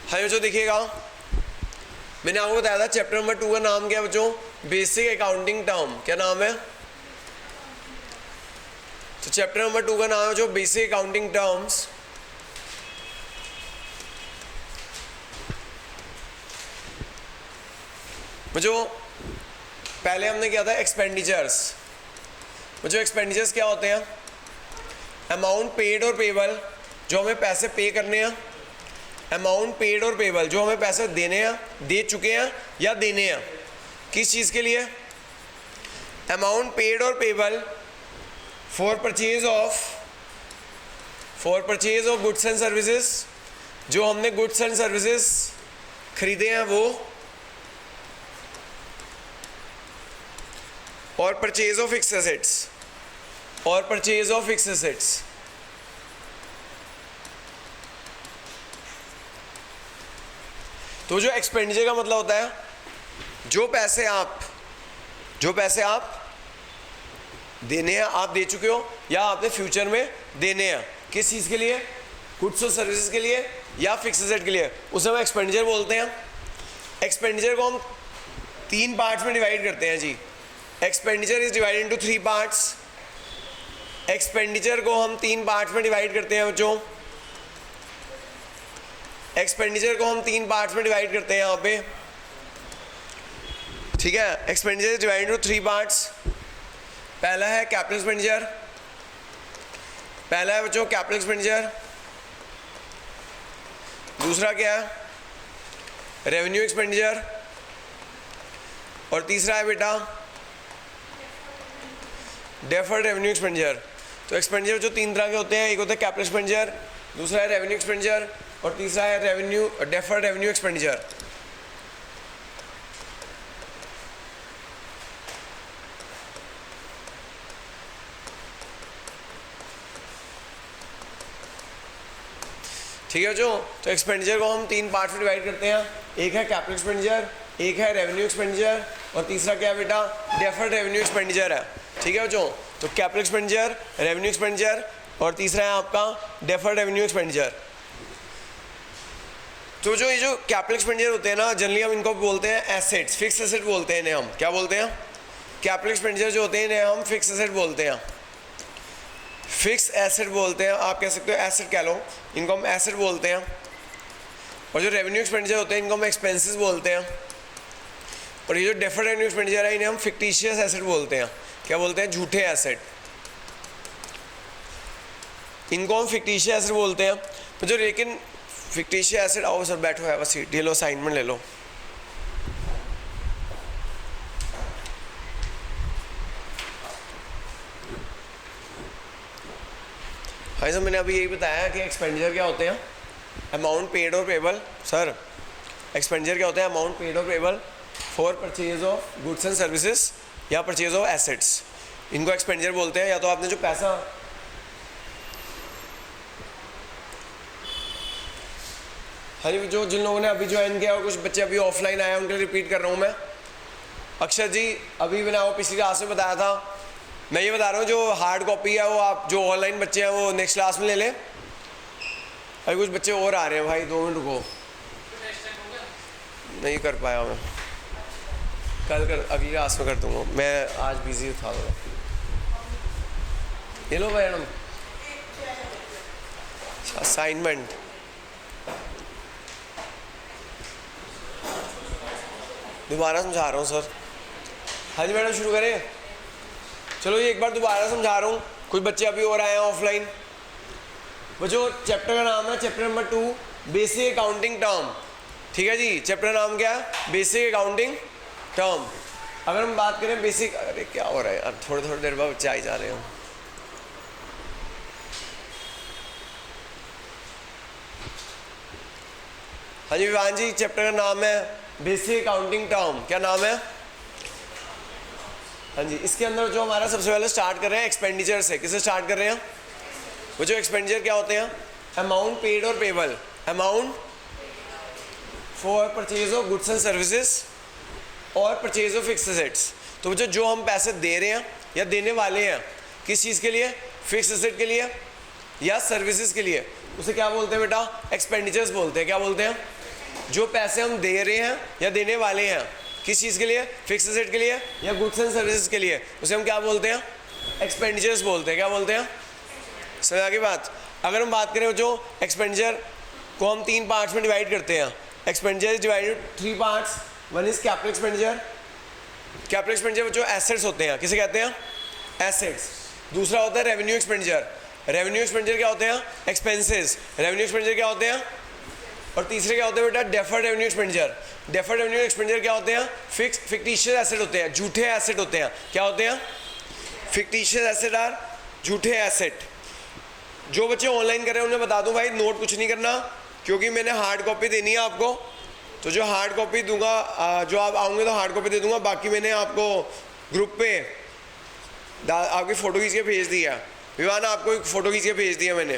हाँ बच्चों देखिएगा, मैंने आपको बताया था चैप्टर नंबर 2 का नाम क्या है बच्चों, बेसिक अकाउंटिंग टर्म। क्या नाम है? तो चैप्टर नंबर 2 का नाम है जो बेसिक अकाउंटिंग टर्म्स। बच्चों पहले हमने किया था एक्सपेंडिचर्स। बच्चों एक्सपेंडिचर्स क्या होते हैं? अमाउंट पेड और पेबल, जो हमें पैसे पे करने हैं। अमाउंट पेड और पेबल, जो हमें पैसे देने हैं, दे चुके हैं या देने हैं। किस चीज़ के लिए? अमाउंट पेड और payable for purchase of goods and services, जो हमने गुड्स एंड सर्विसेज खरीदे हैं वो, और परचेज ऑफ फिक्स्ड एसेट्स, तो जो एक्सपेंडिचर का मतलब होता है जो पैसे आप देने हैं, आप दे चुके हो या आपने फ्यूचर में देने हैं। किस चीज़ के लिए? गुड्स और सर्विसेज के लिए या फिक्स एसेट के लिए, उसे हम एक्सपेंडिचर बोलते हैं। एक्सपेंडिचर को हम 3 पार्ट्स में डिवाइड करते हैं जी। Expenditure is divided into 3 parts. Expenditure को हम 3 पार्ट्स में डिवाइड करते हैं बच्चों। एक्सपेंडिचर को हम 3 पार्ट्स में डिवाइड करते हैं यहाँ पे, ठीक है। Expenditure is divided into 3 parts. पहला है कैपिटल एक्सपेंडिचर, पहला है बच्चों कैपिटल एक्सपेंडिचर। दूसरा क्या है? Revenue expenditure. और तीसरा है बेटा डेफर्ड रेवेन्यू एक्सपेंडिचर। तो एक्सपेंडिचर जो 3 तरह के होते हैं, एक होता है कैपिटल एक्सपेंडिचर, दूसरा है रेवेन्यू एक्सपेंडिचर और तीसरा है डेफर्ड रेवेन्यू एक्सपेंडिचर। ठीक है जो, तो एक्सपेंडिचर को हम 3 पार्ट में डिवाइड करते हैं। एक है कैपिटल एक्सपेंडिचर, एक है रेवेन्यू एक्सपेंडिचर और तीसरा क्या है बेटा? डेफर्ड रेवेन्यू एक्सपेंडिचर है। ठीक है बच्चों, तो कैपिटल एक्सपेंडिचर, रेवेन्यू एक्सपेंडिचर और तीसरा है आपका डेफर्ड रेवेन्यू एक्सपेंडिचर। तो जो ये जो कैपिटल एक्सपेंडिचर होते हैं ना, जनरली हम इनको बोलते हैं एसेट्स, फिक्स एसेट बोलते हैं इन्हें हम। क्या बोलते हैं? कैपिटल एक्सपेंडिचर जो होते हैं इन्हें हम फिक्स एसेट बोलते हैं। फिक्स एसेट बोलते हैं, आप कह सकते हो एसेट कह लो, इनको हम एसेट बोलते हैं। और जो रेवेन्यू एक्सपेंडिचर होते हैं इनको हम एक्सपेंसेस बोलते हैं। और ये जो डेफर्ड रेवेन्यू एक्सपेंडिचर है इन्हें हम फिक्टिशियस एसेट बोलते हैं। क्या बोलते हैं? झूठे एसेट। इनको हम फिक्टिशियस एसेट बोलते हैं। तो जो लेकिन फिक्टिशियस एसेट, आओ सर बैठो, है बस सीट ले लो, असाइनमेंट ले लो। हाँ सर, मैंने अभी यही बताया कि एक्सपेंडिचर क्या होते हैं? अमाउंट पेड और पेबल। सर एक्सपेंडिचर क्या होते हैं? अमाउंट पेड और payable for purchase of goods and services या परचेज ऑफ एसेट्स, इनको एक्सपेंडिचर बोलते हैं। या तो आपने जो पैसा, हाँ जी, जो जिन लोगों ने अभी ज्वाइन किया और कुछ बच्चे अभी ऑफलाइन आए हैं उनके लिए रिपीट कर रहा हूँ मैं। अक्षर जी, अभी मैंने आपको पिछली क्लास में बताया था, मैं ये बता रहा हूँ जो हार्ड कॉपी है वो आप जो ऑनलाइन बच्चे हैं वो नेक्स्ट क्लास में ले लें। अभी कुछ बच्चे और आ रहे हैं भाई, 2 मिनट रुको। नहीं कर पाया मैं, कल कर, अगली क्लास में कर दूँगा, मैं आज बिजी था थोड़ा। ये लो मैडम असाइनमेंट। दोबारा समझा रहा हूँ सर। हाँ जी मैडम, शुरू करें। चलो ये एक बार दोबारा समझा रहा हूँ, कुछ बच्चे अभी और आए हैं ऑफलाइन। बच्चों चैप्टर का नाम है chapter number 2 basic accounting term. ठीक है जी, चैप्टर नाम क्या है? Basic accounting term. अगर हम बात करें बेसिक, अरे क्या हो रहा है यार, थोड़ी देर बाद बच्चे आई जा रहे हैं। हाँ जी विवान जी, चैप्टर का नाम है बेसिक अकाउंटिंग टर्म। क्या नाम है? हाँ जी, इसके अंदर जो हमारा सबसे पहले स्टार्ट कर रहे हैं एक्सपेंडिचर से। किससे स्टार्ट कर रहे हैं? वो जो एक्सपेंडिचर क्या होते हैं? अमाउंट पेड और payable, amount for purchase of goods and services और परचेज ऑफ फिक्स्ड एसेट्स। तो जो हम पैसे दे रहे हैं या देने वाले हैं, किस चीज़ के लिए? फिक्स्ड एसेट के लिए या सर्विसेज के लिए, उसे क्या बोलते हैं बेटा? एक्सपेंडिचर्स बोलते हैं। क्या बोलते हैं? जो पैसे हम दे रहे हैं या देने वाले हैं किस चीज़ के लिए, फिक्स एसेट के लिए या गुड्स एंड सर्विसेज के लिए, उसे हम क्या बोलते हैं, एक्सपेंडिचर्स बोलते हैं। क्या बोलते हैं, समझ आ गई बात। अगर हम बात करें जो एक्सपेंडिचर को हम 3 पार्ट्स में डिवाइड करते हैं, expenditure is divided 3 parts. One is capital expenditure, capital expenditure जो एसेट्स होते हैं, किसे कहते हैं, एसेट्स। दूसरा होता है रेवेन्यू एक्सपेंडिचर, रेवेन्यू एक्सपेंडिचर क्या होते हैं, एक्सपेंसेस, रेवेन्यू एक्सपेंडिचर क्या होते हैं। और तीसरे क्या होते हैं बेटा, deferred revenue expenditure, deferred revenue expenditure क्या होते हैं, फिक्टिशियस एसेट होते हैं, झूठे एसेट होते हैं। क्या होते हैं, फिक्टिशियस एसेट आर झूठे एसेट। जो बच्चे ऑनलाइन कर रहे हैं उन्हें बता दूं भाई, नोट कुछ नहीं करना क्योंकि मैंने हार्ड कॉपी देनी है आपको, तो जो हार्ड कॉपी दूंगा, जो आप आओगे तो हार्ड कॉपी दे दूंगा, बाकी मैंने आपको ग्रुप पे आपकी फ़ोटो खींच के भेज दिया, विवान आपको एक फ़ोटो खींच के भेज दिया मैंने,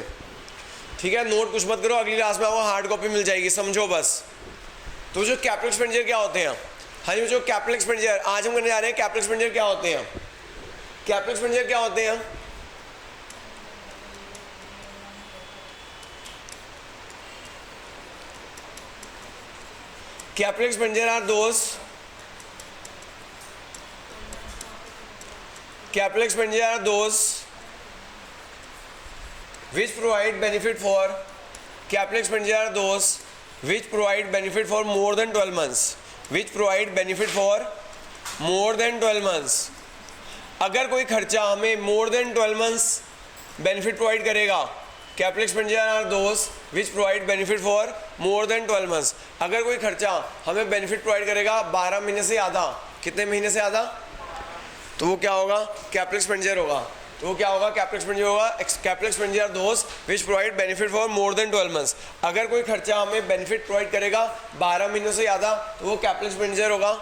ठीक है। नोट कुछ मत करो, अगली क्लास में आपको हार्ड कॉपी मिल जाएगी, समझो बस। तो जो कैपिटल एक्सपेंडिचर क्या होते हैं, हाँ जी, जो कैपिटल एक्सपेंडिचर आज हम करने जा रहे हैं, कैपिटल एक्सपेंडिचर क्या होते हैं, कैपिटल एक्सपेंडिचर क्या होते हैं, capital expenditure are those which provide benefit for capital expenditure are those which provide benefit for more than 12 months, which provide benefit for more than 12 months। अगर कोई खर्चा हमें more than 12 months benefit provide करेगा, capital expenditure are those which provide benefit for more than 12 months. अगर कोई खर्चा हमें benefit provide करेगा 12 महीने से ज़्यादा, कितने महीने से ज़्यादा, तो वो क्या होगा, कैपिटल एक्सपेंडिचर होगा। तो वो क्या होगा, कैपिटल एक्सपेंडिचर होगा। Capital expenditure those which provide benefit for more than 12 months. अगर कोई खर्चा हमें बेनिफिट प्रोवाइड करेगा 12 महीनों से ज़्यादा, तो वो कैपिटल एक्सपेंडिचर होगा।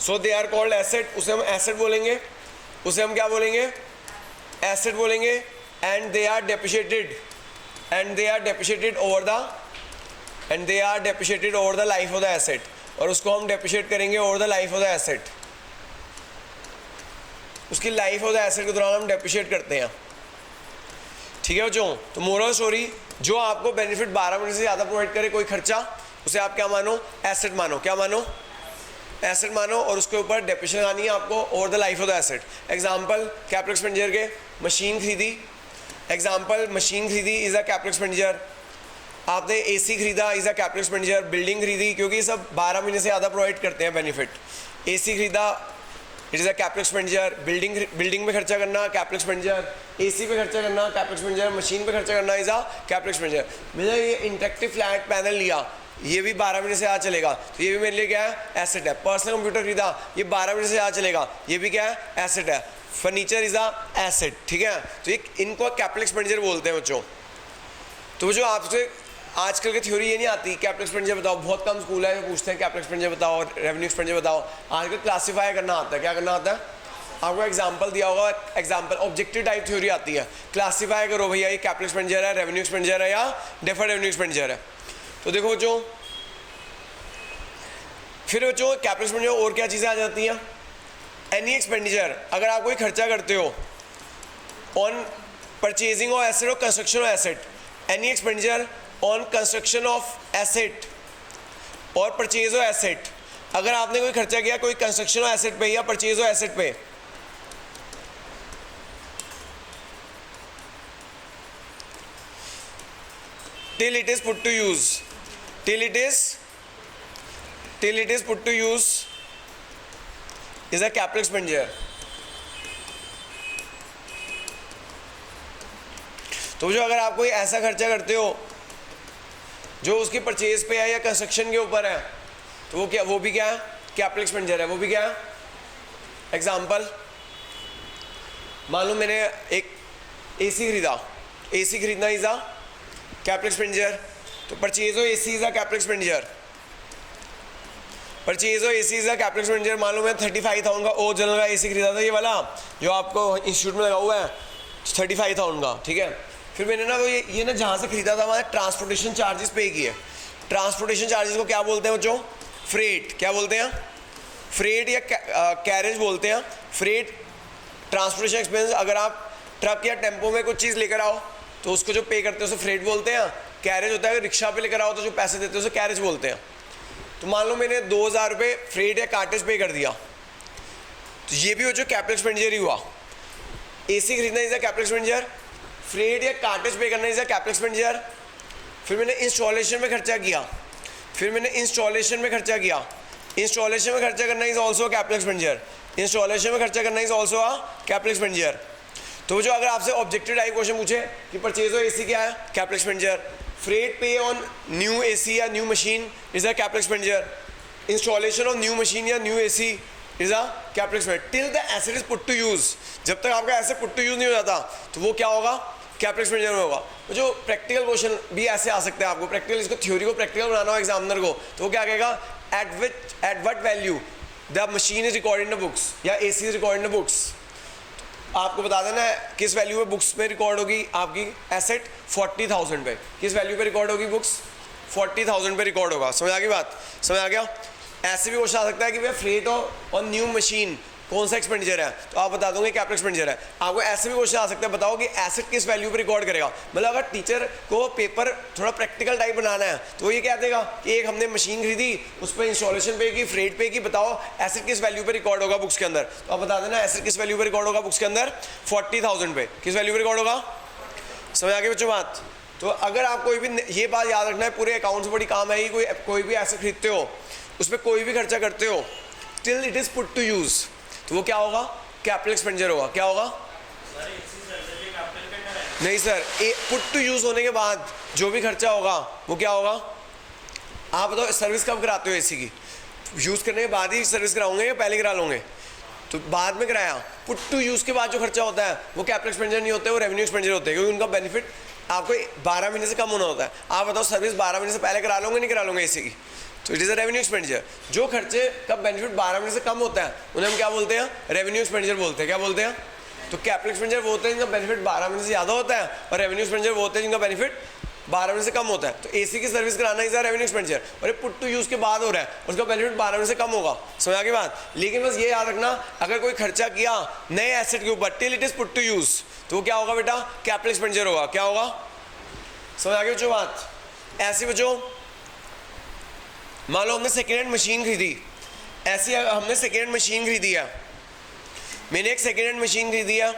सो दे आर कॉल्ड एसेट, उसे हम एसेट बोलेंगे, उसे हम क्या बोलेंगे, एसेट बोलेंगे। And they are depreciated over the life of the asset, और उसको हम depreciate करेंगे over the life of the asset, उसकी लाइफ ऑफ द एसेट के दौरान हम depreciate करते हैं, ठीक है बच्चों। तो मोरल स्टोरी, जो आपको बेनिफिट 12 महीने से ज़्यादा प्रोवाइड करे कोई खर्चा, उसे आप क्या मानो, एसेट मानो। क्या मानो, एसेट मानो, और उसके ऊपर डेप्रिसिएशन आनी है आपको over the life of the asset. Example capital expenditure के, मशीन खरीदी, एग्जाम्पल मशीन खरीदी इज़ अ कैपिटल एक्सपेंडिचर। आपने एसी खरीदा is a capital expenditure. Building खरीदी, क्योंकि सब 12 महीने से ज़्यादा प्रोवाइड करते हैं बेनिफिट। एसी खरीदा, it is a capital expenditure. Building पे खर्चा करना कैपिटल एक्सपेंडिचर, एसी पे खर्चा करना कैपिटल एक्सपेंडिचर, मशीन पे खर्चा करना इज़ अ कैपिटल एक्सपेंडिचर। मैंने ये इंटरेक्टिव फ्लैट पैनल लिया, ये भी 12 महीने से ज़्यादा चलेगा, तो ये भी मेरे लिए क्या है, एसेट है। पर्सनल कंप्यूटर खरीदा, ये 12 महीने से ज़्यादा चलेगा, ये भी क्या है, एसेट है। फर्नीचर इज़ अ एसेट, ठीक है। तो ये इनको कैपिटल एक्सपेंडिचर बोलते हैं बच्चों। तो जो आपसे आजकल की थ्योरी ये नहीं आती कैपिटल एक्सपेंडिचर बताओ, बहुत कम स्कूल है जो पूछते हैं कैपिटल एक्सपेंडिचर बताओ, रेवेन्यू एक्सपेंडिचर बताओ। आजकल क्लासीफाई करना आता है, क्या करना आता है, आपको एग्जांपल दिया होगा, एग्जांपल ऑब्जेक्टिव टाइप थ्योरी आती है, क्लासीफाई करो भैया ये कैपिटल एक्सपेंडिचर है, रेवेन्यू एक्सपेंडिचर है या डेफर्ड रेवेन्यू एक्सपेंडिचर है। तो देखो बच्चों, फिर बच्चों कैपिटल एक्सपेंडिचर और क्या चीज़ें आ जाती हैं, एनी एक्सपेंडिचर, अगर आप कोई खर्चा करते हो ऑन परचेजिंग ऑफ एसेट और construction of asset, any expenditure on construction of asset और परचेज ऑफ एसेट, अगर आपने कोई खर्चा किया कोई कंस्ट्रक्शन ऑफ एसेट पे या परचेज ऑफ एसेट पे, till it is put to use, till it is put to use is a capital expenditure। तो जो अगर आप कोई ऐसा खर्चा करते हो जो उसकी परचेज पे है या कंस्ट्रक्शन के ऊपर है, तो वो क्या, वो भी क्या है, कैपिटल एक्सपेंडिचर है, वो भी क्या है। एग्जांपल, मान लो मैंने एक एसी खरीदा, एसी खरीदना इज अ कैपिटल एक्सपेंडिचर, तो purchase of AC is a capital expenditure, purchase of AC is a capital expenditure. मान लो मैं 35,000 का ओ जनरल का एसी खरीदा था, ये वाला जो आपको इंस्टीट्यूट में लगा हुआ है 35,000 का, ठीक है। फिर मैंने ना वो ये ना जहाँ से खरीदा था वहाँ ट्रांसपोर्टेशन चार्जेस पे किए। ट्रांसपोर्टेशन चार्जेस को क्या बोलते हैं बच्चों, फ्रेट, क्या बोलते हैं, फ्रेट या कैरेज बोलते हैं। फ्रेट ट्रांसपोर्टेशन एक्सपेंस, अगर आप ट्रक या टेम्पो में कुछ चीज़ लेकर आओ तो उसको जो पे करते हैं उसे फ्रेट बोलते हैं। कैरेज होता है, अगर रिक्शा पे लेकर आओ तो जो पैसे देते हैं उसे कैरेज बोलते हैं। तो मान लो मैंने 2000 रुपये फ्रेट या कार्टेज पे कर दिया, तो ये भी हो जो कैपिटल एक्सपेंडिचर ही हुआ। एसी खरीदना is a capital expenditure, freight या कार्टेज पे करना इज अ कैपिटल एक्सपेंडिचर। फिर मैंने इंस्टॉलेशन में खर्चा किया, फिर मैंने इंस्टॉलेशन में खर्चा किया, इंस्टॉलेशन में खर्चा करना is also capital expenditure, installation में खर्चा करना is also a capital expenditure. तो जो अगर आपसे ऑब्जेक्टिव टाइप क्वेश्चन पूछे कि परचेज ऑफ एसी क्या है, capital expenditure. Freight pay on new AC या new machine is a capital expenditure. Installation of new machine या new AC is a capital expenditure till the asset is put to use. जब तक आपका asset put to use नहीं हो जाता तो वो क्या होगा, कैपिटल एक्सपेंडिचर में होगा। तो जो प्रैक्टिकल क्वेश्चन भी ऐसे आ सकते हैं आपको, प्रैक्टिकल इसको थ्योरी को प्रैक्टिकल बनाना हो एग्जामिनर को, तो वो क्या कहेगा, at what value the machine is recorded in the books या AC is recorded in the books. आपको बता देना है किस वैल्यू पे बुक्स में रिकॉर्ड होगी आपकी एसेट, 40,000 पे। किस वैल्यू पे रिकॉर्ड होगी बुक्स, 40,000 पे रिकॉर्ड होगा। समझ आ गई बात, समझ आ गया। ऐसे भी क्वेश्चन आ सकता है कि भैया फ्रेट ऑन न्यू मशीन कौन सा एक्सपेंडिचर है, तो आप बता दोगे कैपिटल एक्सपेंडिचर है। आपको ऐसे भी क्वेश्चन आ सकता है, बताओ कि एसेट किस वैल्यू पे रिकॉर्ड करेगा। मतलब अगर टीचर को पेपर थोड़ा प्रैक्टिकल टाइप बनाना है तो ये क्या देगा कि एक हमने मशीन खरीदी, उस पर इंस्टॉलेशन पे की, फ्रेट पे की, बताओ एसेट किस वैल्यू पे रिकॉर्ड होगा बुक्स के अंदर। तो आप बता देना एसेट किस वैल्यू पे रिकॉर्ड होगा बुक्स के अंदर, 40,000 पे। किस वैल्यू पे रिकॉर्ड होगा, समझ आ गई बच्चों बात। तो अगर आप कोई भी ये बात याद रखना है, पूरे अकाउंट से बड़ी काम है ही, कोई भी एसेट खरीदते हो, उस पर कोई भी खर्चा करते हो, till it is put to use, तो वो क्या होगा, कैपिटल एक्सपेंडिचर होगा। क्या होगा, नहीं सर, पुट टू यूज होने के बाद जो भी खर्चा होगा वो क्या होगा। आप बताओ सर्विस कब कराते हो एसी की, यूज करने के बाद ही सर्विस कराओगे या पहले करा लोगे, तो बाद में कराया। पुट टू यूज के बाद जो खर्चा होता है वो कैपिटल एक्सपेंडिचर नहीं होता है, वो रेवेन्यू एक्सपेंडिचर होते हैं, क्योंकि उनका बेनिफिट आपको 12 महीने से कम होना होता है। आप बताओ सर्विस 12 महीने से पहले करा लोगे नहीं करा लोगे एसी की, तो it is a revenue expenditure. जो खर्चे का बेनिफिट 12 महीने से कम होता है उन्हें हम क्या बोलते हैं, रेवेन्यू एक्सपेंडिचर बोलते हैं। क्या बोलते हैं, तो कैपिटल एक्सपेंडिचर वो होते हैं जिनका बेनिफिट 12 महीने से ज़्यादा होता है, और रेवेन्यू एक्सपेंडिचर वो होते हैं जिनका बेनिफिट 12 महीने से कम होता है। तो एसी की सर्विस कराना इज रेवेन्यू एक्सपेंडिचर, और ये पुट टू यूज के बाद हो रहा है, उसका बेनिफिट 12 महीने से कम होगा। समझ आ गई बात। लेकिन बस ये याद रखना, अगर कोई खर्चा किया नए एसेट के ऊपर till it is put to use, तो वो क्या होगा बेटा, कैपिटल एक्सपेंडिचर होगा। क्या होगा, समझ आ गई बच्चों बात। ऐसे बच्चों मान लो हमने सेकेंड हैंड मशीन खरीदी, ऐसी हमने सेकेंड हैंड मशीन खरीदी है, मैंने एक सेकेंड हैंड मशीन खरीदी है,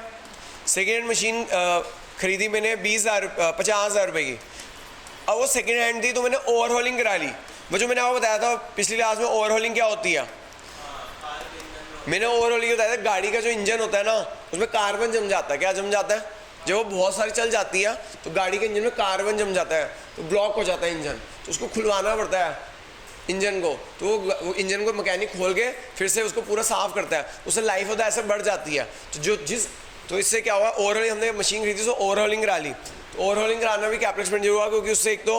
सेकेंड हैंड मशीन खरीदी मैंने 50,000 रुपये की। अब वो सेकेंड हैंड थी तो मैंने ओवरहॉलिंग करा ली। वो जो मैंने आपको बताया था पिछली क्लास में, ओवरहॉलिंग क्या होती है, मैंने ओवरहॉलिंग बताया था, गाड़ी का जो इंजन होता है ना उसमें कार्बन जम जाता है। क्या जम जाता है, जब वो बहुत सारी चल जाती है तो गाड़ी के इंजन में कार्बन जम जाता है, तो ब्लॉक हो जाता है इंजन, तो उसको खुलवाना पड़ता है इंजन को। तो वो इंजन को मैकेनिक खोल के फिर से उसको पूरा साफ करता है, उससे लाइफ ऑफ द एसेट बढ़ जाती है। तो इससे क्या हुआ, ओवरहॉलिंग हमने मशीन खरीदी तो ओवरहॉलिंग करा ली, तो ओवरहॉलिंग कराना भी कैपिटल एक्सपेंडिचर हुआ, क्योंकि उससे एक तो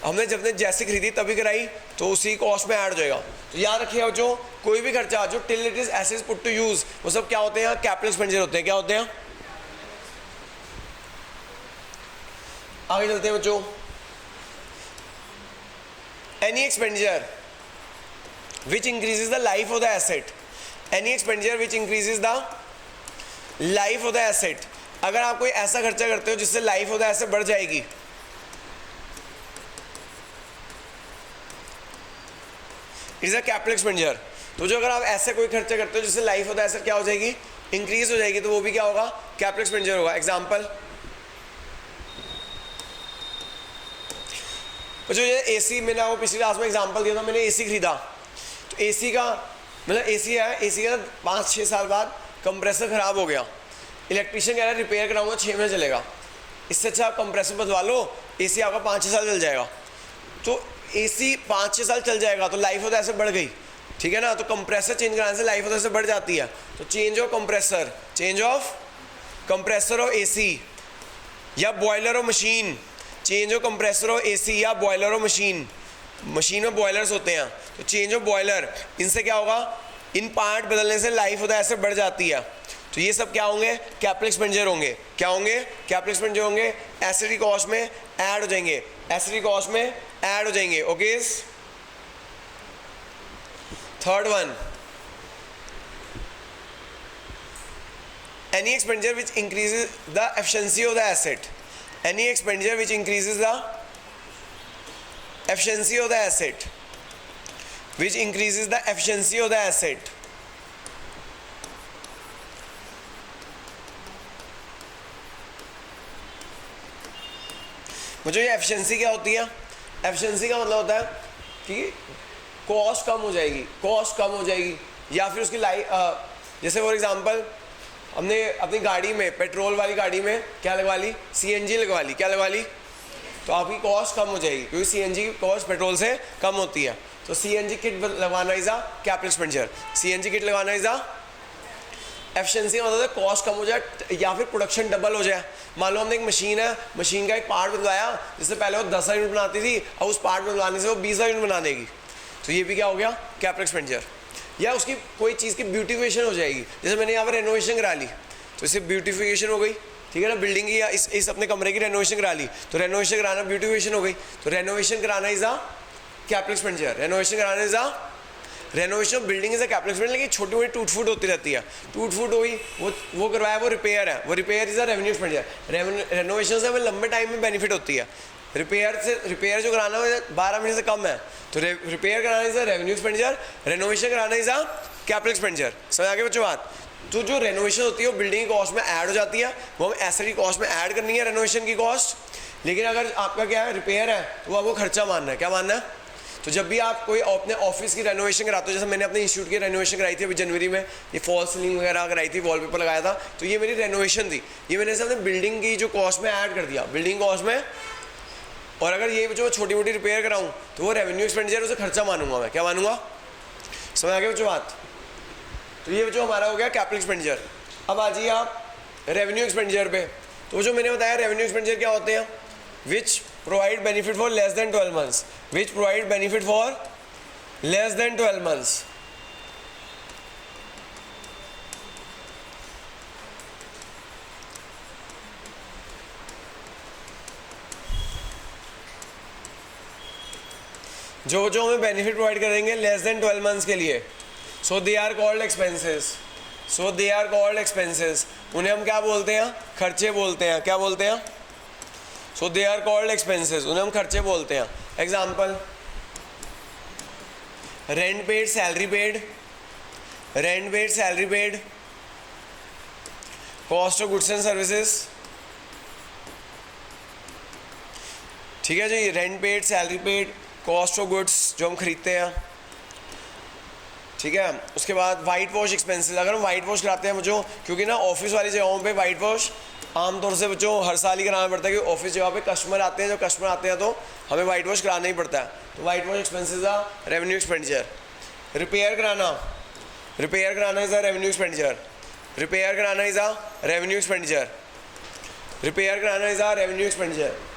हमने जब जैसे खरीदी तभी कराई तो उसी कॉस्ट में ऐड हो जाएगा। तो याद रखिए जो कोई भी खर्चा जो till it is assets put to use, वो सब क्या होते हैं, कैपिटल एक्सपेंडिचर होते हैं। क्या होते हैं, आगे चलते हैं बच्चों। Any expenditure which increases the life of the asset, any expenditure which increases the life of the asset, अगर आप कोई ऐसा खर्चा करते हो जिससे लाइफ ऑफ द एसेट बढ़ जाएगी, इज अ कैपिटल एक्सपेंडिचर। तो जो अगर आप ऐसे कोई खर्चा करते हो जिससे लाइफ ऑफ द एसेट क्या हो जाएगी, इंक्रीज हो जाएगी, तो वो भी क्या होगा, कैपिटल एक्सपेंडिचर होगा। एग्जाम्पल, जो ये एसी मैंने आपको पिछली क्लास में एग्जांपल दिया था, मैंने एसी खरीदा, तो एसी का मतलब एसी है, एसी का 5-6 साल बाद कंप्रेसर ख़राब हो गया, इलेक्ट्रीशियन कह रहा है रिपेयर कराऊंगा 6 महीने चलेगा, इससे अच्छा आप कंप्रेसर बदलवा लो, एसी आपका 5-6 साल चल जाएगा। तो एसी 5-6 साल चल जाएगा तो लाइफ ऑफ द एसेट बढ़ गई, ठीक है ना। तो कंप्रेसर चेंज कराने से लाइफ ऑफ द एसेट बढ़ जाती है। तो change of compressor of AC या boiler of machine, change of compressor of AC या बॉयलर ऑफ मशीन में बॉयलर्स होते हैं, तो चेंज ऑफ बॉयलर, इनसे क्या होगा, इन पार्ट बदलने से लाइफ ऑफ द एसेट बढ़ जाती है। तो ये सब क्या होंगे, कैपिटल एक्सपेंडिचर होंगे। क्या होंगे, कैपिटल एक्सपेंडिचर होंगे, एसेट की कॉस्ट में ऐड हो जाएंगे, एसेट की कॉस्ट में ऐड हो जाएंगे। Okay, third one, any expenditure which increases the efficiency of the asset, any expenditure which increases the efficiency of the asset, which increases the efficiency of the asset. मुझे ये efficiency क्या होती है? Efficiency का मतलब होता है कि कॉस्ट कम हो जाएगी, कॉस्ट कम हो जाएगी, या फिर उसकी जैसे फॉर एग्जांपल हमने अपनी गाड़ी में, पेट्रोल वाली गाड़ी में क्या लगवा ली? सीएनजी लगवा ली। क्या लगवा ली? तो आपकी कॉस्ट कम हो जाएगी, क्योंकि सीएनजी की कॉस्ट पेट्रोल से कम होती है। तो सीएनजी किट लगवाना is a capital expenditure. CNG kit लगवाना इज अ एफिशिएंसी मतलब है कॉस्ट कम हो जाए या फिर प्रोडक्शन डबल हो जाए। मान लो हमने एक मशीन है, मशीन का एक पार्ट बदलवाया, जिससे पहले वो 10,000 यूनिट बनाती थी, अब उस पार्ट बदलवाने से वो 20,000 यूनिट बना देगी। तो ये भी क्या हो गया? Capital expenditure. या उसकी कोई चीज़ की ब्यूटिफिकेशन हो जाएगी, जैसे मैंने यहाँ पर रेनोवेशन करा ली तो इससे ब्यूटिफिकेशन हो गई, ठीक है ना, बिल्डिंग की या इस अपने कमरे की रेनोवेशन करा ली, तो रेनोवेशन कराना ब्यूटिफिकेशन हो गई। तो रेनोवेशन कराना is a capital expenditure. Renovation कराना is a renovation of building is a capital expenditure. लेकिन छोटी मोटी टूट फूट होती रहती है, टूट फूट हुई, वो करवाया, वो रिपेयर है, वो repair is a revenue expenditure. Renovation से हमें लंबे टाइम में बेनिफिट होती है। रिपेयर जो कराना है 12 महीने से कम है, तो रिपेयर कराना is a revenue expenditure, renovation कराना इज अ कैपिटल एक्सपेंडिचर। समझ आगे बच्चों बात? तो जो रेनोवेशन होती है वो बिल्डिंग की कॉस्ट में ऐड हो जाती है, वो हमें एसेट की कॉस्ट में ऐड करनी है, रेनोवेशन की कॉस्ट। लेकिन अगर आपका क्या है, रिपेयर है, तो वो आपको खर्चा मानना है। क्या मानना है? तो जब भी आप कोई अपने ऑफिस की रेनोवेशन कराते हो, जैसे मैंने अपने इंस्टीट्यूट की रेनोवेशन कराई थी अभी जनवरी में, ये फॉल सीलिंग वगैरह कराई थी, वॉलपेपर लगाया था, तो ये मेरी रेनोवेशन थी। ये मैंने अपने बिल्डिंग की जो कॉस्ट में ऐड कर दिया, बिल्डिंग कॉस्ट में। और अगर ये जो छोटी मोटी रिपेयर कराऊँ तो वो रेवेन्यू एक्सपेंडिचर, उसे खर्चा मानूंगा मैं। क्या मानूंगा? समझ आ गया बच्चों बात? तो ये जो हमारा हो गया कैपिटल एक्सपेंडिचर। अब आ जाइए आप रेवेन्यू एक्सपेंडिचर पे। तो जो मैंने बताया रेवेन्यू एक्सपेंडिचर क्या होते हैं? Which provide benefit for less than 12 months. Which provide benefit for less than 12 months. जो हमें बेनिफिट प्रोवाइड करेंगे लेस देन 12 मंथ्स के लिए, so they are called expenses. So they are called expenses. उन्हें हम क्या बोलते हैं? खर्चे बोलते हैं। क्या बोलते हैं? So they are called expenses. उन्हें हम खर्चे बोलते हैं। Example, rent paid, salary paid, rent paid, salary paid, cost of goods and services. ठीक है जी, rent paid, salary paid, cost of goods जो हम खरीदते हैं, ठीक है। उसके बाद वाइट वॉश एक्सपेंसेस। अगर हम वाइट वॉश कराते हैं बच्चों, क्योंकि ना ऑफिस वाली जगहों पे वाइट वॉश आमतौर से बच्चों हर साल ही कराना पड़ता है, क्योंकि ऑफिस जगह पे कस्टमर आते हैं, जब कस्टमर आते हैं तो हमें वाइट वॉश कराना ही पड़ता है। तो white wash expenses a revenue expenditure. Repair कराना, रिपेयर कराना is a revenue expenditure. Repair कराना is a revenue expenditure. Repair कराना इज अ रेवेन्यू एक्सपेंडिचर।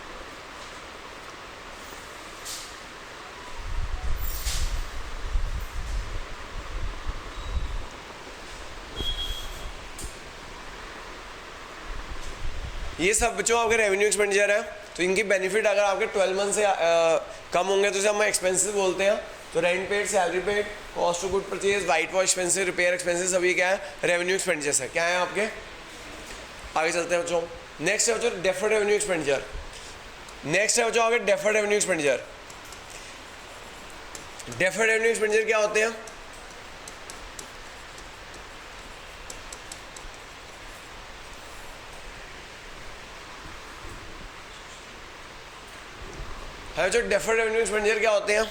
ये सब बच्चों आपके रेवेन्यू एक्सपेंडिचर है। तो इनकी बेनिफिट अगर आपके 12 मंथ से कम होंगे तो इसे हम एक्सपेंसेस बोलते हैं। तो rent paid, salary paid, cost of good purchase, white wash expenses, repair expenses, सभी क्या है? रेवेन्यू एक्सपेंडिचर्स है। क्या है आपके? आगे चलते हैं बच्चों। नेक्स्ट है बच्चों डेफर्ड रेवेन्यू एक्सपेंडिचर। नेक्स्ट है बच्चों आगे deferred revenue expenditure. Deferred revenue expenditure क्या होते हैं? है जो डेफर्ड रेवेन्यू एक्सपेंडिचर क्या होते हैं?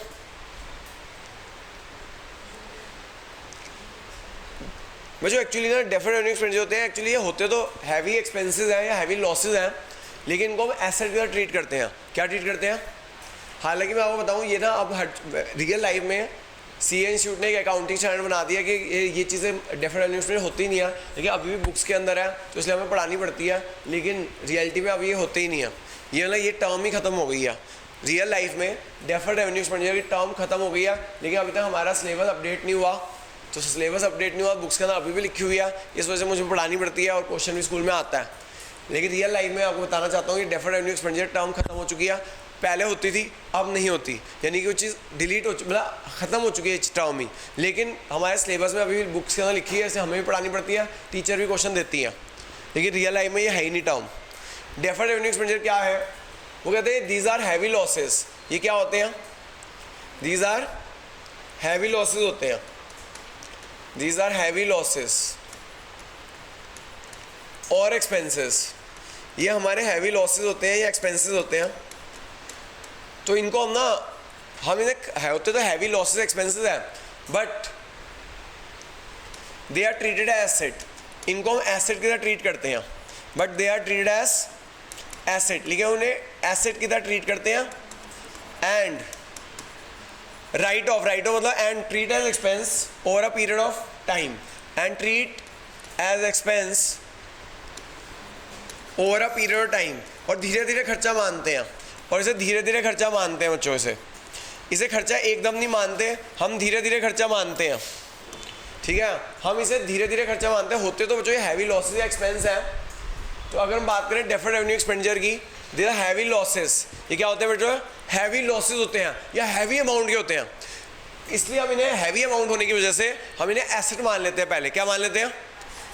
बच्चों एक्चुअली ना डेफर्ड रेवेन्यू एक्सपेंडिचर होते हैं, एक्चुअली ये होते तो हैवी एक्सपेंसेस हैं या हैवी लॉसेज हैं, लेकिन इनको हम एसेट की तरह ट्रीट करते हैं। क्या ट्रीट करते हैं? हालांकि मैं आपको बताऊं ये ना अब रियल लाइफ में सीए इंस्टीट्यूट ने एक अकाउंटिंग स्टैंडर्ड बना दिया कि ये चीज़ें डेफर्ड रेवेन्यू एक्सपेंडिचर होती नहीं है, लेकिन अभी भी बुक्स के अंदर है, तो इसलिए हमें पढ़ानी पड़ती है, लेकिन रियलिटी में अभी ये होते ही नहीं है। ये ना ये टर्म ही खत्म हो गई है रियल लाइफ में। डेफर्ड रेवेन्यू एक्सपेंडिचर की टर्म खत्म हो गई है, लेकिन अभी तक हमारा सिलेबस अपडेट नहीं हुआ। तो सिलेबस अपडेट नहीं हुआ, बुक्स के अंदर अभी भी लिखी हुई है, इस वजह से मुझे पढ़ानी पड़ती है और क्वेश्चन भी स्कूल में आता है। लेकिन रियल लाइफ में आपको बताना चाहता हूँ कि डेफर्ड रेवेन्यू एक्सपेंडिचर टर्म खत्म हो चुकी है। पहले होती थी, अब नहीं होती, यानी कि वो चीज़ डिलीट हो मतलब ख़त्म हो चुकी है इस टर्म ही। लेकिन हमारे सिलेबस में अभी भी बुक्स के अंदर लिखी है, इसे हमें भी पढ़ानी पड़ती है, टीचर भी क्वेश्चन देती है, लेकिन रियल लाइफ में ये है ही नहीं टर्म। डेफर्ड रेवेन्यू एक्सपेंडिचर क्या है? वो कहते हैं दीज आर हैवी लॉसेस। ये क्या होते हैं? दीज आर हैवी लॉसेस होते हैं। दीज आर हैवी लॉसेस और एक्सपेंसेस। ये हमारे हैवी लॉसेस होते हैं या एक्सपेंसेस होते हैं। तो इनको हम इन्हें होते तो हैवी लॉसेस एक्सपेंसेस है, but they are treated as asset. इनको हम एसेट की तरह ट्रीट करते हैं, but they are treated as asset, लेकिन उन्हें एसेट की तरह ट्रीट करते हैं। एंड राइट ऑफ मतलब and treat as expense over a period of time, and treat as expense over a period of time. और धीरे धीरे खर्चा मानते हैं, और इसे धीरे धीरे खर्चा मानते हैं बच्चों। इसे खर्चा एकदम नहीं मानते, हम धीरे धीरे खर्चा मानते हैं, ठीक है। हम इसे धीरे धीरे खर्चा मानते हैं। होते तो बच्चों ये हैवी लॉसेस या एक्सपेंस है। तो अगर हम बात करें डेफर्ड रेवेन्यू एक्सपेंडिचर की, दे आर हैवी लॉसेस। ये क्या होते हैं बच्चों? हैवी लॉसेस होते हैं या हैवी अमाउंट के होते हैं। इसलिए हम इन्हें हैवी अमाउंट होने की वजह से हम इन्हें एसेट मान लेते हैं, पहले क्या मान लेते हैं,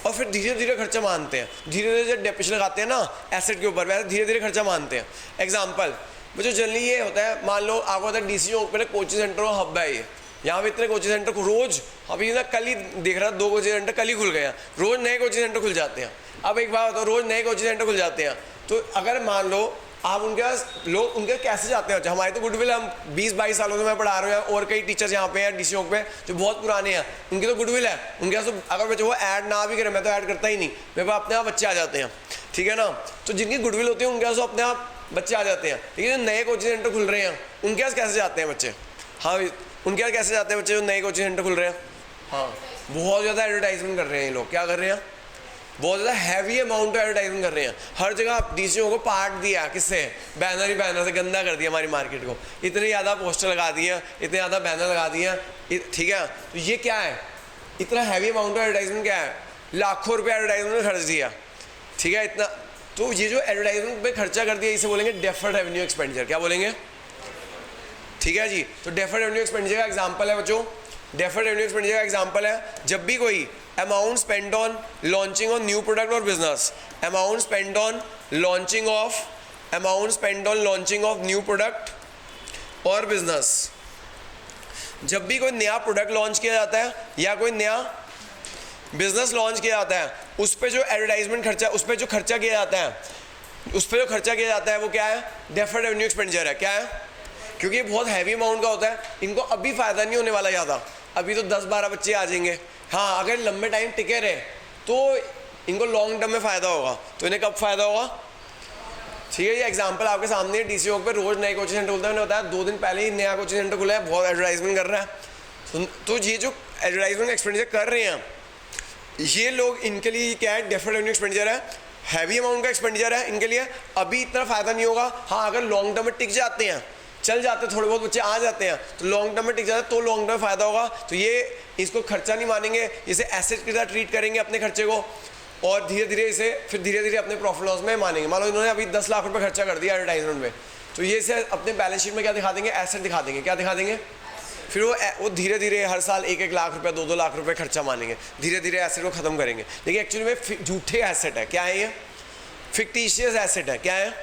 और फिर धीरे धीरे खर्चा मानते हैं। धीरे धीरे जब डेप्रिसिएशन लगाते हैं ना एसेट के ऊपर, वैसे धीरे धीरे खर्चा मानते हैं। एग्जाम्पल बच्चों जनरली ये होता है, मान लो आपको पता है डीसी चौक पे कोचिंग सेंटर का हब है। ये यहाँ पे इतने कोचिंग सेंटर रोज, अभी ना कल ही देख रहा 2 कोचिंग सेंटर कल ही खुल गए हैं। रोज नए कोचिंग सेंटर खुल जाते हैं। अब एक बात बताओ, रोज नए कोचिंग सेंटर खुल जाते हैं, तो अगर मान लो आप उनके पास लोग उनके कैसे जाते हैं? हमारे तो गुडविल, हम 20-22 सालों से मैं पढ़ा रहा हूँ, और कई टीचर्स यहाँ पे हैं डीसी चौक पे जो बहुत पुराने हैं, उनकी तो गुडविल है। उनके पास तो अगर बच्चे वो ऐड ना भी करें, मैं तो ऐड करता ही नहीं, मेरे पास अपने आप बच्चे आ जाते हैं, ठीक है ना। तो जिनकी गुडविल होती है उनके पास तो अपने आप बच्चे आ जाते हैं। लेकिन जो नए कोचिंग सेंटर खुल रहे हैं उनके पास कैसे जाते हैं बच्चे? हाँ, उनके पास कैसे जाते हैं बच्चे जो नए कोचिंग सेंटर खुल रहे हैं? हाँ, बहुत ज़्यादा एडवर्टाइजमेंट कर रहे हैं ये लोग। क्या कर रहे हैं? बहुत ज़्यादा हैवी अमाउंट एडवर्टाइजमेंट कर रहे हैं। हर जगह डीसीओ को पार्ट दिया, किससे? बैनर ही बैनर से गंदा कर दिया हमारी मार्केट को। इतने ज़्यादा पोस्टर लगा दिए, इतने ज़्यादा बैनर लगा दिए, ठीक है। तो ये क्या है? इतना हैवी अमाउंट ऑफ एडवर्टाइजमेंट क्या है? लाखों रुपये एडवर्टाइजमेंट में खर्च दिया, ठीक है इतना। तो ये जो एडवर्टाइजमेंट पे खर्चा कर दिया इसे बोलेंगे डेफर्ड रेवेन्यू एक्सपेंडिचर। क्या बोलेंगे? ठीक है जी। तो डेफर्ड रेवेन्यू एक्सपेंडिचर का एग्जांपल है बच्चों, डेफर्ड रेवेन्यू एक्सपेंडिचर का एग्जांपल है जब भी कोई amount spend on launching on new product और business, amount spend on launching of new product और बिजनेस। जब भी कोई नया प्रोडक्ट लॉन्च किया जाता है या कोई नया बिजनेस लॉन्च किया जाता है, उस पर जो एडवर्टाइजमेंट खर्चा, उस पर जो खर्चा किया जाता है, वो क्या है? डेफर्ड रेवेन्यू एक्सपेंडिचर है। क्या है? क्योंकि ये बहुत हैवी अमाउंट का होता है, इनको अभी फ़ायदा नहीं होने वाला ज़्यादा, अभी तो 10-12 बच्चे आ जाएंगे। हाँ, अगर लंबे टाइम टिके रहे तो इनको लॉन्ग टर्म में फ़ायदा होगा। तो इन्हें कब फ़ायदा होगा? ठीक है, ये एग्जांपल आपके सामने है। डीसी चौक पे रोज़ नए कोचिंग सेंटर खुलता है। मैंने बताया 2 दिन पहले ही नया कोचिंग सेंटर खुला है, बहुत एडवर्टाइजमेंट कर रहा है। तो ये जो एडवर्टाइजमेंट एक्सपेंडिचर कर रहे हैं ये लोग, इनके लिए क्या है? डेफर्ड रेवेन्यू एक्सपेंडिचर है, हैवी अमाउंट का एक्सपेंडिचर है इनके लिए। अभी इतना फ़ायदा नहीं होगा। हाँ, अगर लॉन्ग टर्म में टिक जाते हैं, चल जाते हैं, थोड़े बहुत बच्चे आ जाते हैं, तो लॉन्ग टर्म में टिक जाते हैं, तो लॉन्ग टर्म फ़ायदा होगा। तो ये इसको खर्चा नहीं मानेंगे, इसे एसेट की तरह ट्रीट करेंगे अपने खर्चे को, और धीरे धीरे इसे फिर धीरे धीरे अपने प्रॉफिट लॉस में मानेंगे। मान लो इन्होंने अभी 10 लाख रुपये खर्चा कर दिया एडवर्टाइजमेंट में, तो ये इसे अपने बैलेंस शीट में क्या दिखा देंगे? एसेट दिखा देंगे। क्या दिखा देंगे? फिर वो धीरे धीरे हर साल 1-1 लाख रुपये, 2-2 लाख रुपये खर्चा मानेंगे, धीरे धीरे एसेट को ख़त्म करेंगे। लेकिन एक्चुअली में झूठे एसेट है। क्या है ये? फिक्टिशियस एसेट है। क्या है?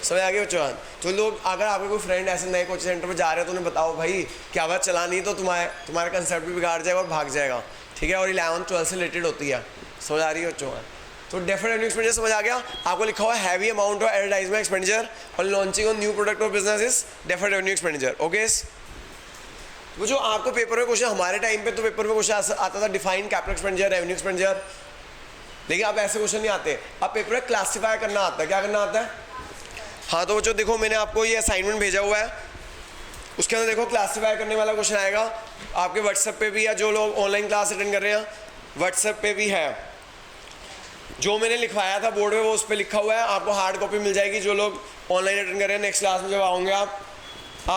समझ आ गया बच्चों? तो लोग, अगर आपके कोई फ्रेंड ऐसे नए कोचिंग सेंटर पर जा रहे हैं तो उन्हें बताओ भाई क्या बात चलानी, तो तुम्हारा कंसेप्ट भी बिगाड़ जाएगा और भाग जाएगा, ठीक है। और 11th-12th से रिलेटेड होती है। समझ आ रही है बच्चों? तो डेफर्ड रेवेन्यू एक्सपेंडिचर समझ आ गया? आपको लिखा हुआ है heavy amount of advertisement expenditure और लॉन्चिंग ऑन न्यू प्रोडक्ट और business is deferred revenue expenditure. Okay, वो जो आपको पेपर में क्वेश्चन, हमारे टाइम पे तो पेपर में क्वेश्चन आता था define capital expenditure, revenue expenditure, लेकिन अब ऐसे क्वेश्चन नहीं आते। अब पेपर में क्लासीफाई करना आता है। क्या करना आता है? हाँ, तो बच्चों देखो मैंने आपको ये असाइनमेंट भेजा हुआ है, उसके अंदर देखो क्लासीफाई करने वाला क्वेश्चन आएगा। आपके व्हाट्सएप पे भी, या जो लोग ऑनलाइन क्लास अटेंड कर रहे हैं व्हाट्सएप पे भी है। जो मैंने लिखवाया था बोर्ड में वो उस पर लिखा हुआ है, आपको हार्ड कॉपी मिल जाएगी। जो लोग ऑनलाइन अटेंड कर रहे हैं, नेक्स्ट क्लास में जब आओगे आप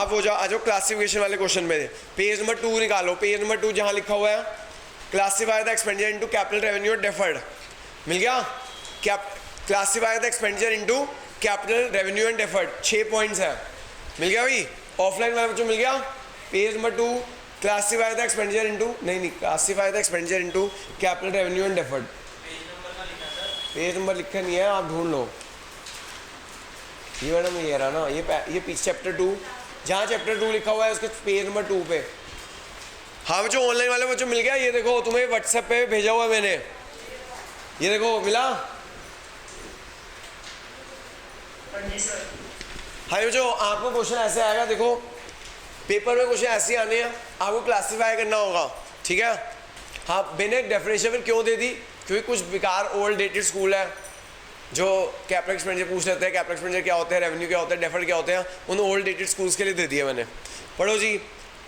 वो आ जाओ क्लासिफिकेशन वाले क्वेश्चन में, पेज नंबर 2 निकालो। पेज नंबर 2 जहाँ लिखा हुआ है classify the expenditure into capital revenue deferred, मिल गया? Classify the expenditure into capital revenue and deferred, 6 points है। मिल गया भाई? ऑफलाइन वाले बच्चों मिल गया? Page number 2 classify the expenditure into, नहीं classify the expenditure into capital revenue and deferred. Page number लिखा नहीं है, आप ढूंढ लो। ये मैडम ये रहा ना, ये पीछे चैप्टर 2, जहाँ चैप्टर 2 लिखा हुआ है उसके पेज नंबर 2 पे। हाँ बच्चों, ऑनलाइन वाले बच्चों मिल गया, ये देखो तुम्हें व्हाट्सएप पे भेजा हुआ मैंने, ये देखो मिला। हाँ बच्चों, आपको क्वेश्चन ऐसे आएगा, देखो पेपर में क्वेश्चन ऐसे आने हैं, आपको क्लासीफाई करना होगा, ठीक है। हाँ मैंने डेफिनेशन फिर क्यों दे दी, क्योंकि कुछ बेकार ओल्ड डेटेड स्कूल है जो कैपिटल एक्सपेंडिचर पूछ लेते हैं, कैपिटल एक्सपेंडिचर क्या होता है, रेवेन्यू क्या होता है, डेफर्ड क्या होते हैं, उन ओल्ड डेटेड स्कूल्स के लिए दे दिया मैंने। पढ़ो जी,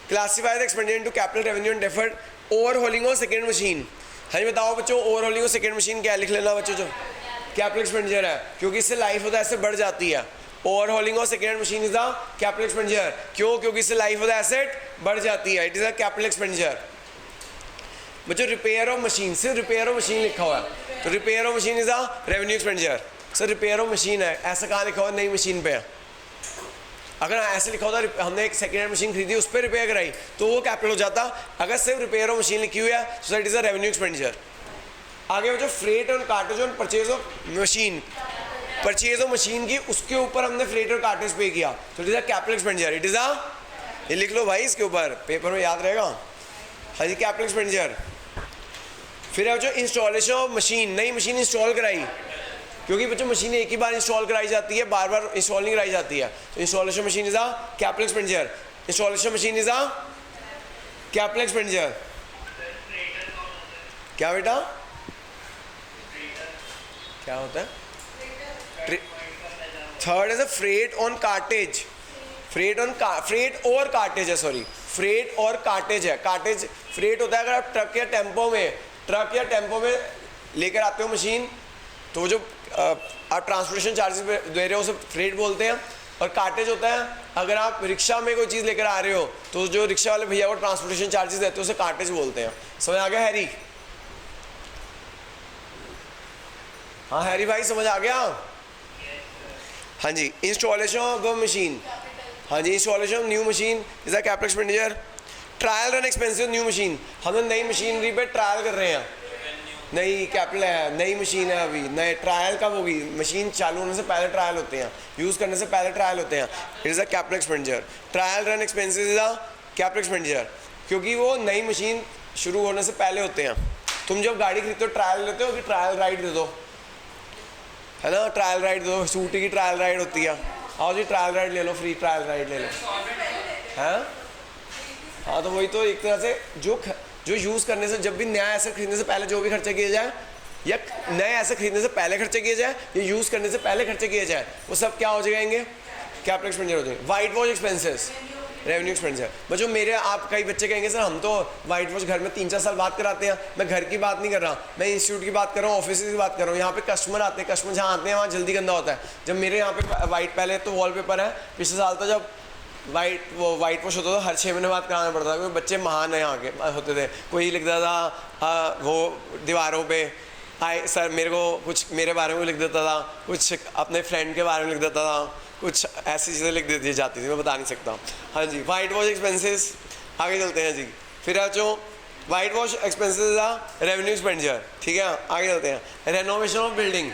classify the expenditure into capital, revenue and deferred. Overhauling और सेकेंड मशीन, हाँ जी बताओ बच्चों, ओवरहॉलिंग और सेकेंड मशीन क्या लिख लेना बच्चों, जो कैपिटल एक्सपेंडिचर है, क्योंकि इससे लाइफ होता है ऐसे बढ़ जाती है। ओवरहॉलिंग और second machine is the capital expenditure, क्यों, क्योंकि इससे लाइफ ऑफ द एसेट बढ़ जाती है, it is a capital expenditure. बच्चों रिपेयर ऑफ मशीन, सिर्फ रिपेयर ऑफ मशीन लिखा हुआ है, तो repair of machine is the revenue expenditure. Sir repair of machine है, ऐसा कहाँ लिखा हुआ, नई मशीन पे है। अगर ऐसे लिखा होता हमने एक सेकेंड हैंड मशीन खरीदी उस पर रिपेयर कराई तो वो कैपिटल हो जाता। अगर सिर्फ रिपेयर ऑफ मशीन लिखी हुई है तो it is a revenue expenditure. आगे बच्चों फ्रेट और कार्टेज और purchase of machine, purchase of machine की उसके ऊपर हमने फ्रेट और कार्टेज पे किया तो it is a capital expenditure, it is a, ये लिख लो भाई इसके ऊपर, पेपर में याद रहेगा। हाँ जी कैपिटल एक्सपेंडिचर। फिर है जो इंस्टॉलेशन ऑफ मशीन, नई मशीन इंस्टॉल कराई, क्योंकि बच्चों मशीन एक ही बार इंस्टॉल कराई जाती है, बार बार इंस्टॉल नहीं कराई जाती है, तो installation machine is a capital expenditure. Installation machine is a capital expenditure. क्या बेटा क्या होता है? Third is a freight on cartage, freight on freight और कार्टेज है, सॉरी फ्रेट और कार्टेज है। कार्टेज फ्रेट होता है अगर आप ट्रक या टेम्पो में लेकर आते हो मशीन, तो जो आप ट्रांसपोर्टेशन चार्जेस दे रहे हो उसे फ्रेट बोलते हैं। और कार्टेज होता है अगर आप रिक्शा में कोई चीज़ लेकर आ रहे हो तो जो रिक्शा वाले भैया को ट्रांसपोर्टेशन चार्जेस देते हो उसे कार्टेज बोलते हैं। समझ आ गया हैरी? हाँ हैरी भाई समझ आ गया? हाँ जी। इंस्टॉलेशन ऑफ मशीन, हाँ जी installation of new machine is a capital expenditure. Trial run expensive new machine, हम नई मशीनरी पे ट्रायल कर रहे हैं, नई कैपिटल है, नई मशीन है, अभी नए ट्रायल कब होगी? मशीन चालू होने से पहले ट्रायल होते हैं, यूज़ करने से पहले ट्रायल होते हैं, it is a capital expenditure. Trial run expenses is a capital expenditure, क्योंकि वो नई मशीन शुरू होने से पहले होते हैं। तुम जब गाड़ी खरीदते हो ट्रायल लेते हो कि ट्रायल राइड दे दो, है ना, ट्रायल राइड दो, स्कूटी की ट्रायल राइड होती है, आओ जी ट्रायल राइड ले लो, फ्री ट्रायल राइड ले लो, है हाँ। तो वही तो एक तरह से जो यूज़ करने से, जब भी नया एसेट खरीदने से पहले जो भी खर्चे किए जाए, या नए एसेट खरीदने से पहले खर्चे किए जाए या यूज़ करने से पहले खर्चे किए जाए, वो सब क्या हो जाएंगे? कैपिटल एक्सपेंडिचर हो जाएंगे। White wash expenses revenue expenditure. बच्चों मेरे आप कई बच्चे कहेंगे सर हम तो वाइट वॉश घर में 3-4 साल बाद कराते हैं। मैं घर की बात नहीं कर रहा, मैं इंस्टीट्यूट की बात कर रहा हूँ, ऑफिस की बात कर रहा हूँ। यहाँ पे कस्टमर आते हैं, कस्टमर जहाँ आते हैं वहाँ जल्दी गंदा होता है। जब मेरे यहाँ पे वाइट, पहले तो वॉलपेपर है, पिछले साल तो जब वाइट वॉश होता था हर 6 महीने बाद कराना पड़ता था, क्योंकि बच्चे महान है यहाँ के होते थे। कोई लिख देता था वो दीवारों पे सर मेरे को कुछ मेरे बारे में लिख देता था, कुछ अपने फ्रेंड के बारे में लिख देता था, कुछ ऐसी चीज़ें लिख देती जाती थी, मैं बता नहीं सकता। हाँ जी वाइट वॉश एक्सपेंसेस। आगे चलते हैं जी। फिर जो white wash expenses revenue expenditure, ठीक है। आगे चलते हैं। Renovation of building,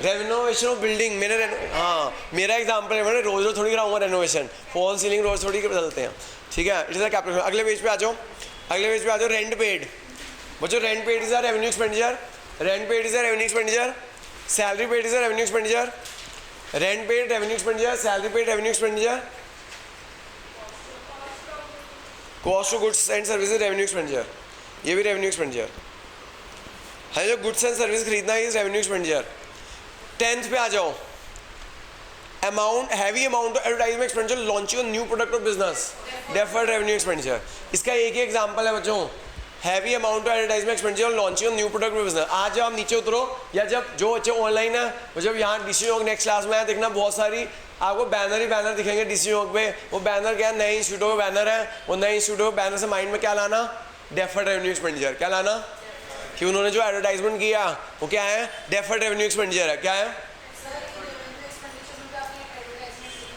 renovation of building मैंने हाँ मेरा एग्जाम्पल है, मैंने रोज रोज थोड़ी कराऊंगा रेनोवेशन, फॉल सीलिंग रोज थोड़ी बदलते हैं, ठीक है। It is a capital. अगले पेज पे आ जाओ, अगले पेज पे आ जाओ। रेंट पेड, बच्चों rent paid is a revenue expenditure, rent paid is a revenue expenditure. Salary paid is a revenue expenditure, rent paid revenue expenditure, salary paid revenue expenditure, cost of goods and services revenue expenditure, ये भी revenue expenditure है। जो goods and service खरीदना है is revenue expenditure. 10th पे आ जाओ। Amount heavy amount of advertisement expenditure launching new product of business, deferred revenue expenditure. इसका एक ही एग्जांपल है बच्चों, heavy amount of advertisement expenditure launching new product of business. आज जब आप नीचे उतरो या जब जो बच्चे ऑनलाइन है, वो जब यहाँ डीसी चौक नेक्स्ट क्लास में आए देखना बहुत सारी आपको बैनर ही बैनर दिखेंगे डीसी चौक पे। वो बैनर क्या है? नए इंस्टीट्यूटों के बैनर है। वो नए इंस्टीट्यूटों के बैनर से माइंड में क्या लाना? Deferred revenue expenditure. क्या लाना कि उन्होंने जो एडवर्टाइजमेंट किया वो क्या है? डेफर्ड रेवेन्यू एक्सपेंडिचर है। क्या है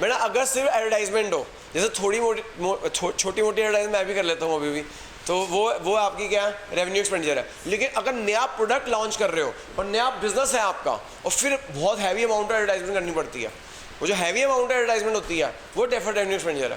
बेटा? अगर सिर्फ एडवर्टाइजमेंट हो, जैसे थोड़ी मोटी छोटी मोटी एडवर्टाइजमेंट मैं भी कर लेता हूँ अभी भी, तो वो आपकी क्या है? रेवेन्यू एक्सपेंडिचर है। लेकिन अगर नया प्रोडक्ट लॉन्च कर रहे हो और नया बिजनेस है आपका और फिर बहुत हैवी अमाउंट ऑफ एडवर्टाइजमेंट करनी पड़ती है, वो जो हैवी अमाउंट एडवर्टाइजमेंट होती है वो डेफर्ड रेवेन्यू एक्सपेंडिचर है।